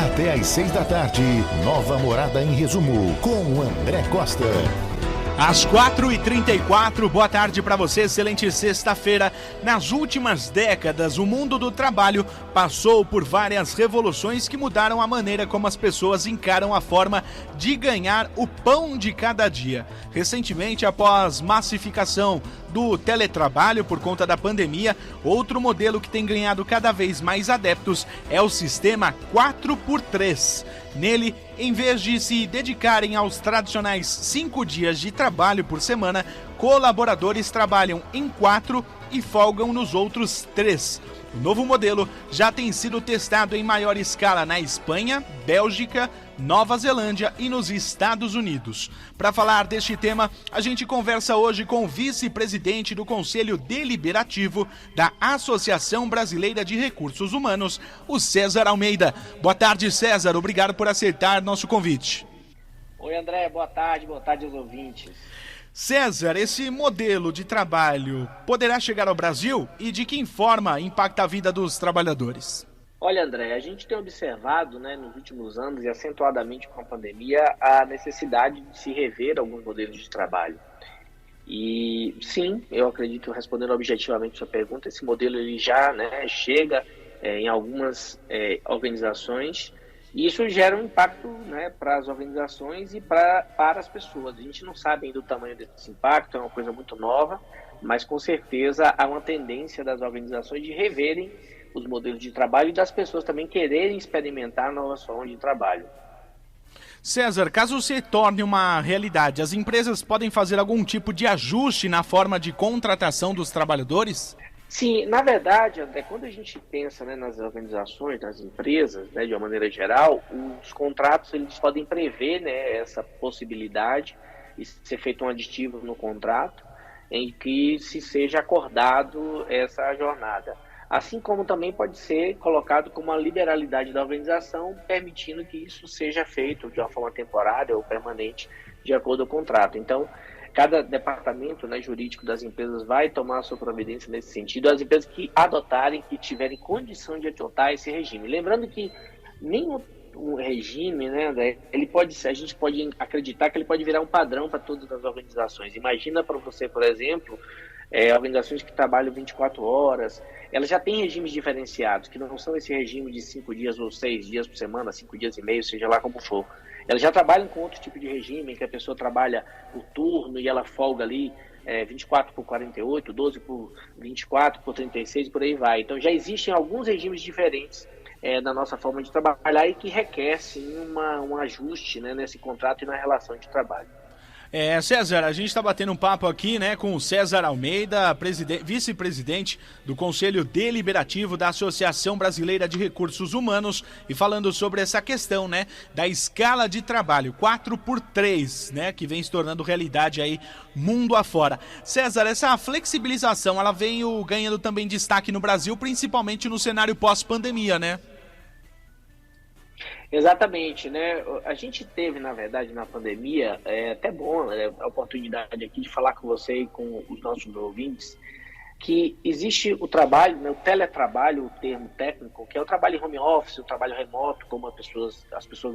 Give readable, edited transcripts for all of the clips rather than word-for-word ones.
Até às 6 da tarde, Nova Morada em Resumo, com André Costa. Às 4h34, boa tarde para você, excelente sexta-feira. Nas últimas décadas, o mundo do trabalho passou por várias revoluções que mudaram a maneira como as pessoas encaram a forma de ganhar o pão de cada dia. Recentemente, após massificação do teletrabalho por conta da pandemia, outro modelo que tem ganhado cada vez mais adeptos é o sistema 4x3. Nele, em vez de se dedicarem aos tradicionais 5 dias de trabalho por semana, colaboradores trabalham em 4 e folgam nos outros 3. O novo modelo já tem sido testado em maior escala na Espanha, Bélgica, Nova Zelândia e nos Estados Unidos. Para falar deste tema, a gente conversa hoje com o vice-presidente do Conselho Deliberativo da Associação Brasileira de Recursos Humanos, o César Almeida. Boa tarde, César. Obrigado por aceitar nosso convite. Oi, André. Boa tarde aos ouvintes. César, esse modelo de trabalho poderá chegar ao Brasil e de que forma impacta a vida dos trabalhadores? Olha, André, a gente tem observado, nos últimos anos e acentuadamente com a pandemia, a necessidade de se rever alguns modelos de trabalho. E sim, eu acredito, respondendo objetivamente a sua pergunta, esse modelo ele já chega em algumas organizações. E isso gera um impacto para as organizações e para as pessoas. A gente não sabe ainda o tamanho desse impacto, é uma coisa muito nova, mas com certeza há uma tendência das organizações de reverem os modelos de trabalho e das pessoas também quererem experimentar novas formas de trabalho. César, caso se torne uma realidade, as empresas podem fazer algum tipo de ajuste na forma de contratação dos trabalhadores? Sim, na verdade, André, quando a gente pensa nas organizações, nas empresas, de uma maneira geral, os contratos eles podem prever essa possibilidade e ser feito um aditivo no contrato em que se seja acordado essa jornada. Assim como também pode ser colocado como uma liberalidade da organização, permitindo que isso seja feito de uma forma temporária ou permanente de acordo com o contrato. Então, cada departamento jurídico das empresas vai tomar a sua providência nesse sentido, as empresas que adotarem, que tiverem condição de adotar esse regime. Lembrando que nenhum regime, a gente pode acreditar que ele pode virar um padrão para todas as organizações. Imagina para você, por exemplo, organizações que trabalham 24 horas, elas já têm regimes diferenciados, que não são esse regime de 5 dias ou 6 dias por semana, 5 dias e meio, seja lá como for. Elas já trabalham com outro tipo de regime, em que a pessoa trabalha por turno e ela folga ali 24 por 48, 12 por 24, por 36 e por aí vai. Então já existem alguns regimes diferentes da nossa forma de trabalhar e que requer sim um ajuste nesse contrato e na relação de trabalho. César, a gente está batendo um papo aqui com o César Almeida, vice-presidente do Conselho Deliberativo da Associação Brasileira de Recursos Humanos, e falando sobre essa questão da escala de trabalho 4x3, que vem se tornando realidade aí mundo afora. César, essa flexibilização ela vem ganhando também destaque no Brasil, principalmente no cenário pós-pandemia, Exatamente, A gente teve, na verdade, na pandemia, até bom a oportunidade aqui de falar com você e com os nossos ouvintes, que existe o trabalho, o teletrabalho, o termo técnico, que é o trabalho em home office, o trabalho remoto, como as pessoas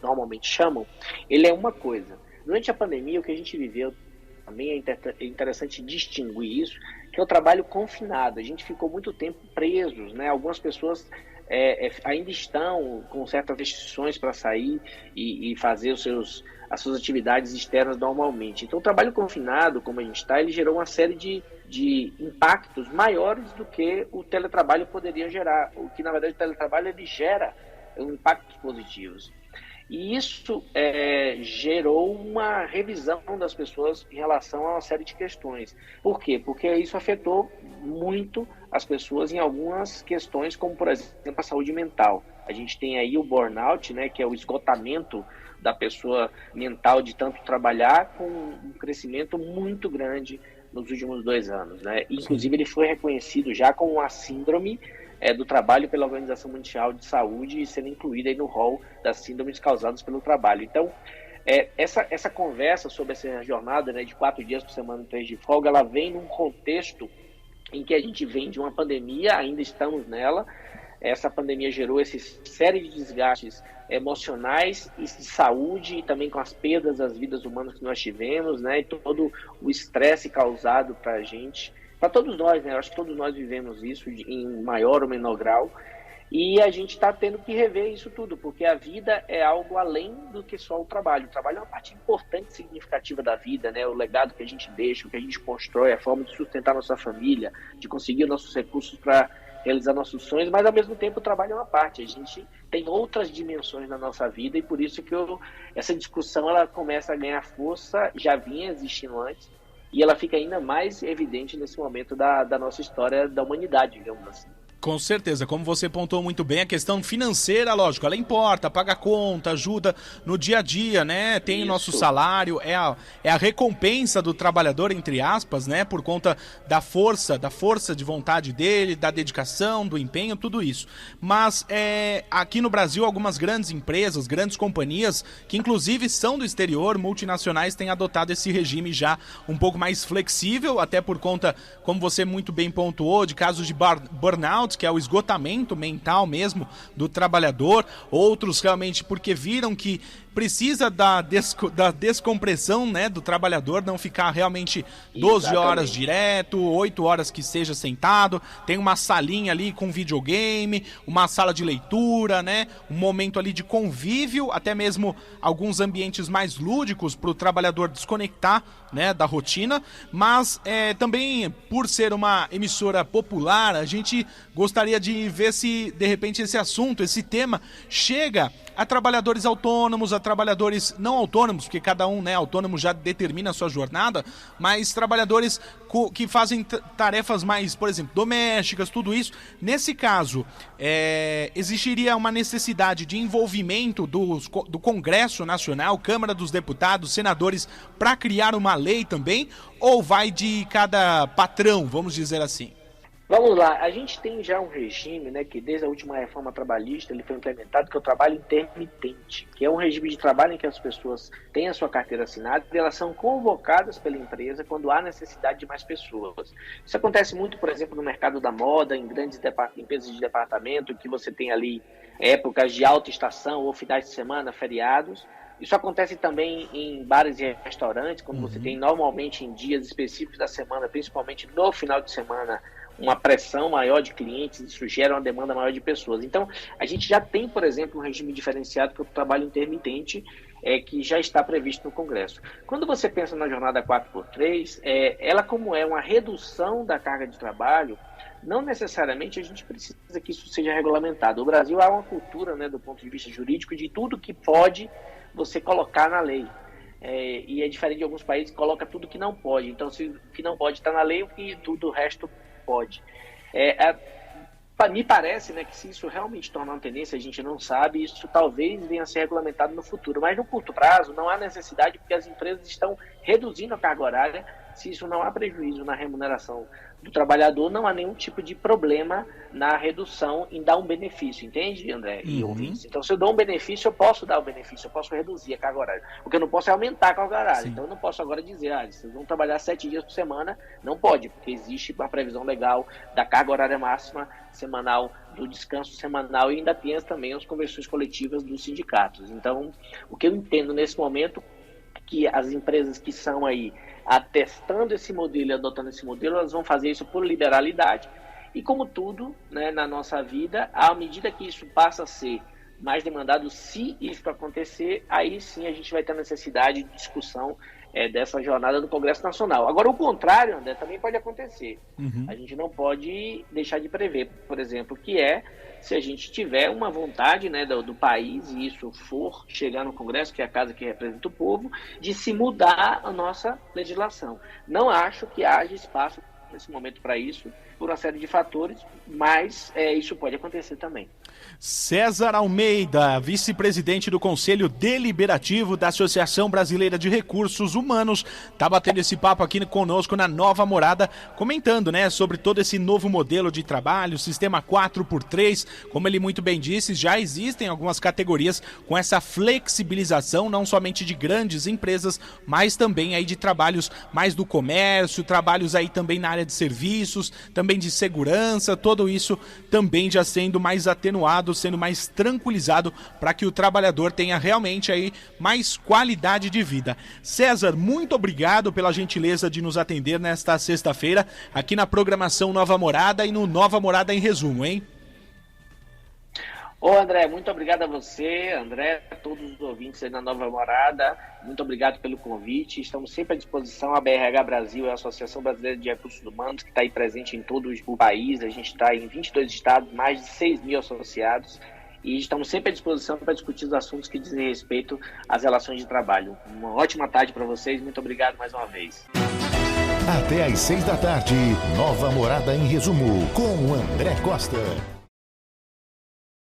normalmente chamam, ele é uma coisa. Durante a pandemia, o que a gente viveu também é interessante distinguir isso, que é o trabalho confinado. A gente ficou muito tempo presos, Algumas pessoas ainda estão com certas restrições para sair e fazer as suas atividades externas normalmente. Então, o trabalho confinado, como a gente está, ele gerou uma série de impactos maiores do que o teletrabalho poderia gerar. O que, na verdade, o teletrabalho ele gera impactos positivos. E isso gerou uma revisão das pessoas em relação a uma série de questões. Por quê? Porque isso afetou muito as pessoas em algumas questões, como, por exemplo, a saúde mental. A gente tem aí o burnout, que é o esgotamento da pessoa mental de tanto trabalhar, com um crescimento muito grande nos últimos 2 anos. Inclusive, ele foi reconhecido já como uma síndrome do trabalho pela Organização Mundial de Saúde e sendo incluída aí no rol das síndromes causadas pelo trabalho. Então, essa conversa sobre essa jornada de 4 dias por semana, 3 de folga, ela vem num contexto em que a gente vem de uma pandemia, ainda estamos nela, essa pandemia gerou essa série de desgastes emocionais e de saúde, e também com as perdas das vidas humanas que nós tivemos, né? E todo o estresse causado para a gente, para todos nós, né? Eu acho que todos nós vivemos isso em maior ou menor grau. E a gente está tendo que rever isso tudo, porque a vida é algo além do que só o trabalho. O trabalho é uma parte importante e significativa da vida, né? O legado que a gente deixa, o que a gente constrói, a forma de sustentar nossa família, de conseguir nossos recursos para realizar nossos sonhos, mas ao mesmo tempo o trabalho é uma parte. A gente tem outras dimensões na nossa vida e por isso que essa discussão ela começa a ganhar força, já vinha existindo antes, e ela fica ainda mais evidente nesse momento da nossa história da humanidade, digamos assim. Com certeza, como você pontuou muito bem, a questão financeira, lógico, ela importa, paga conta, ajuda no dia a dia, né? Tem o nosso salário, é a recompensa do trabalhador, entre aspas, né? Por conta da força de vontade dele, da dedicação, do empenho, tudo isso. Mas aqui no Brasil, algumas grandes empresas, grandes companhias, que inclusive são do exterior, multinacionais, têm adotado esse regime já um pouco mais flexível, até por conta, como você muito bem pontuou, de casos de burnout, que é o esgotamento mental mesmo do trabalhador, outros realmente porque viram que precisa da descompressão, né, do trabalhador, não ficar realmente 12 horas direto, 8 horas que seja sentado, tem uma salinha ali com videogame, uma sala de leitura, né, um momento ali de convívio, até mesmo alguns ambientes mais lúdicos para o trabalhador desconectar, né, da rotina, mas também por ser uma emissora popular, a gente gostaria de ver se de repente esse assunto, esse tema chega a trabalhadores autônomos, a trabalhadores não autônomos, porque cada um, né, autônomo já determina a sua jornada, mas trabalhadores que fazem tarefas mais, por exemplo, domésticas, tudo isso. Nesse caso, existiria uma necessidade de envolvimento do Congresso Nacional, Câmara dos Deputados, senadores, para criar uma lei também, ou vai de cada patrão, vamos dizer assim? Vamos lá, a gente tem já um regime, né, que desde a última reforma trabalhista ele foi implementado, que é o trabalho intermitente, que é um regime de trabalho em que as pessoas têm a sua carteira assinada e elas são convocadas pela empresa quando há necessidade de mais pessoas. Isso acontece muito, por exemplo, no mercado da moda, em grandes empresas de departamento, que você tem ali épocas de alta estação ou finais de semana, feriados. Isso acontece também em bares e restaurantes, quando você tem normalmente em dias específicos da semana, principalmente no final de semana, uma pressão maior de clientes, isso gera uma demanda maior de pessoas. Então, a gente já tem, por exemplo, um regime diferenciado que é o trabalho intermitente, que já está previsto no Congresso. Quando você pensa na jornada 4x3, ela como é uma redução da carga de trabalho, não necessariamente a gente precisa que isso seja regulamentado. O Brasil há uma cultura, né, do ponto de vista jurídico, de tudo que pode você colocar na lei. E é diferente de alguns países que coloca tudo que não pode. Então, se o que não pode está na lei, tudo o resto pode. Me parece, né, que se isso realmente tornar uma tendência, a gente não sabe, isso talvez venha a ser regulamentado no futuro, mas no curto prazo não há necessidade, porque as empresas estão reduzindo a carga horária. Se isso não há prejuízo na remuneração do trabalhador, não há nenhum tipo de problema na redução em dar um benefício, entende, André e ouvintes? Então, se eu dou um benefício, eu posso dar o benefício, eu posso reduzir a carga horária. O que eu não posso é aumentar a carga horária. Sim. Então, eu não posso agora dizer, vocês vão trabalhar 7 dias por semana. Não pode, porque existe uma previsão legal da carga horária máxima semanal, do descanso semanal, e ainda tem também as convenções coletivas dos sindicatos. Então, o que eu entendo nesse momento é que as empresas que são aí atestando esse modelo e adotando esse modelo, elas vão fazer isso por liberalidade. E como tudo, né, na nossa vida, à medida que isso passa a ser mais demandado, se isso acontecer, aí sim a gente vai ter necessidade de discussão dessa jornada do Congresso Nacional. Agora, o contrário, André, também pode acontecer. A gente não pode deixar de prever, por exemplo, que se a gente tiver uma vontade, né, do país, e isso for chegar no Congresso, que é a casa que representa o povo, de se mudar a nossa legislação. Não acho que haja espaço nesse momento para isso, por uma série de fatores, mas isso pode acontecer também. César Almeida, vice-presidente do Conselho Deliberativo da Associação Brasileira de Recursos Humanos, está batendo esse papo aqui conosco na Nova Morada, comentando, né, sobre todo esse novo modelo de trabalho, sistema 4x3, como ele muito bem disse, já existem algumas categorias com essa flexibilização, não somente de grandes empresas, mas também aí de trabalhos mais do comércio, trabalhos aí também na área de serviços, também também de segurança, tudo isso também já sendo mais atenuado, sendo mais tranquilizado para que o trabalhador tenha realmente aí mais qualidade de vida. César, muito obrigado pela gentileza de nos atender nesta sexta-feira aqui na programação Nova Morada e no Nova Morada em Resumo, hein? Ô André, muito obrigado a você, André, a todos os ouvintes aí na Nova Morada, muito obrigado pelo convite, estamos sempre à disposição. A BRH Brasil é a Associação Brasileira de Recursos Humanos, que está aí presente em todo o país, a gente está em 22 estados, mais de 6 mil associados, e estamos sempre à disposição para discutir os assuntos que dizem respeito às relações de trabalho. Uma ótima tarde para vocês, muito obrigado mais uma vez. Até às 6 da tarde, Nova Morada em Resumo, com André Costa.